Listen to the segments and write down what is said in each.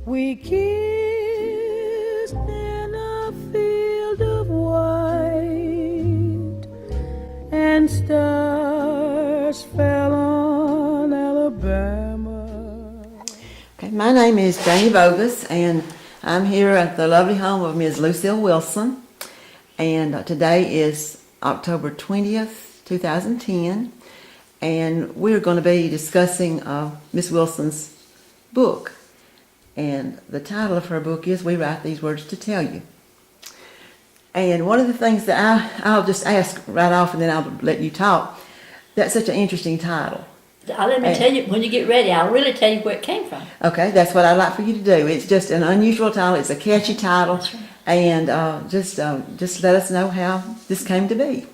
We kissed in a field of white, and stars fell on Alabama. Okay, my name is Janie Bogus, and I'm here at the lovely home of Ms. Lucile Wilson. And today is October 20th, 2010, and we're going to be discussing Ms. Wilson's book. And the title of her book is We Write These Words to Tell You. And one of the things that I'll just ask right off and then I'll let you talk, that's such an interesting title. Let me tell you, when you get ready, I'll really tell you where it came from. Okay, that's what I'd like for you to do. It's just an unusual title. It's a catchy title. That's right. And just let us know how this came to be.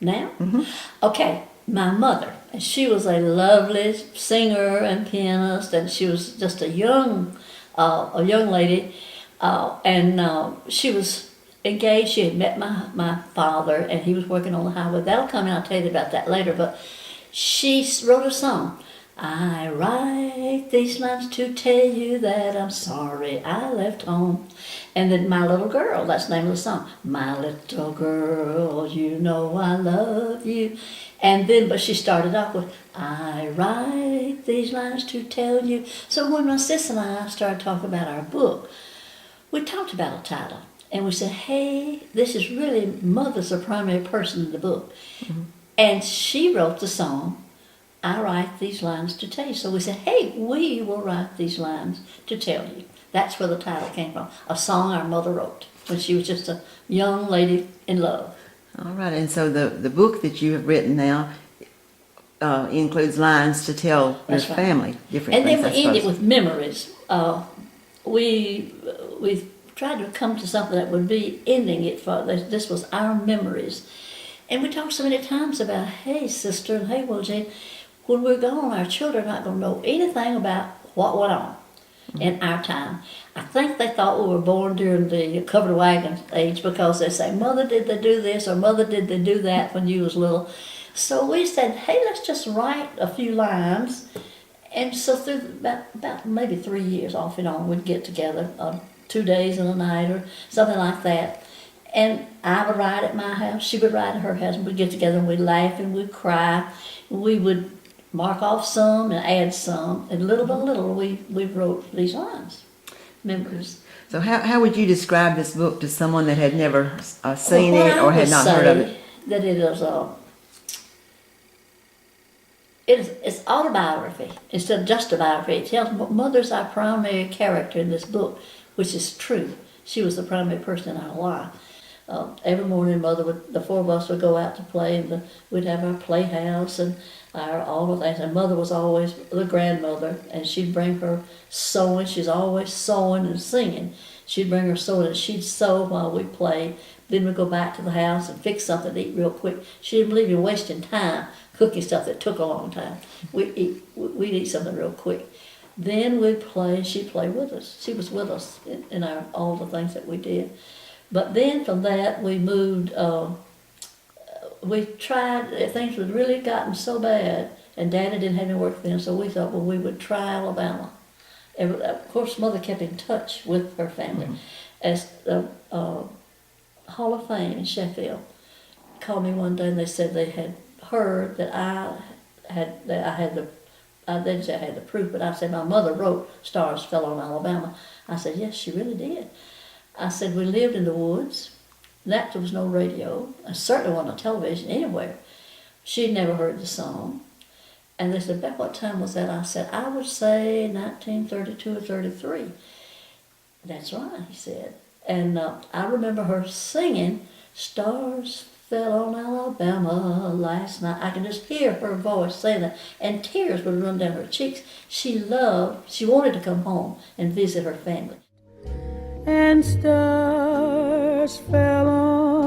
Now? Mm-hmm. Okay, my mother, and she was a lovely singer and pianist, and she was just a young lady, and she was engaged. She had met my father, and he was working on the highway. That'll come in, I'll tell you about that later, but she wrote a song. I write these lines to tell you that I'm sorry I left home. And then my little girl, that's the name of the song. My little girl, you know I love you. And then, but she started off with, I write these lines to tell you. So when my sister and I started talking about our book, we talked about a title. And we said, hey, this is really, Mother's the primary person in the book. Mm-hmm. And she wrote the song, I write these lines to tell you. So we said, hey, we will write these lines to tell you. That's where the title came from, a song our mother wrote when she was just a young lady in love. All right, and so the book that you have written now includes lines to tell your family different things. And then we end it with memories. We tried to come to something that would be ending it for, this was our memories. And we talked so many times about, hey, sister, and hey, well, Jane, when we're gone, our children are not going to know anything about what went on in our time. I think they thought we were born during the covered wagon age because they say, Mother, did they do this, or Mother, did they do that when you was little? So we said, hey, let's just write a few lines. And so through about maybe 3 years off and on, we'd get together 2 days and a night or something like that. And I would write at my house, she would write at her house, and we'd get together and we'd laugh and we'd cry. We would mark off some and add some, and little by little we wrote these lines, memories. So how would you describe this book to someone that had never seen it or had not heard of it? That it is it's autobiography instead of just a biography. It tells Mother's our primary character in this book, which is true. She was the primary person in our life. Every morning, the four of us would go out to play, and we'd have our playhouse and all of that. And Mother was always the grandmother, and she'd bring her sewing. She's always sewing and singing. She'd bring her sewing, and she'd sew while we played. Then we'd go back to the house and fix something to eat real quick. She didn't believe in wasting time cooking stuff that took a long time. We'd eat something real quick. Then we'd play, and she'd play with us. She was with us in all the things that we did. But then from that, we moved, we tried, things had really gotten so bad, and Daddy didn't have any work then, so we thought, well, we would try Alabama. And of course, Mother kept in touch with her family. Mm-hmm. As the Hall of Fame in Sheffield called me one day, and they said they had heard that I had the proof, but I said, my mother wrote Stars Fell on Alabama. I said, yes, she really did. I said, we lived in the woods. That there was no radio. I certainly wasn't a television anywhere. She'd never heard the song. And they said, about what time was that? I said, I would say 1932 or 33. That's right, he said. And I remember her singing, Stars Fell on Alabama last night. I can just hear her voice saying that, and tears would run down her cheeks. She wanted to come home and visit her family. And stars fell on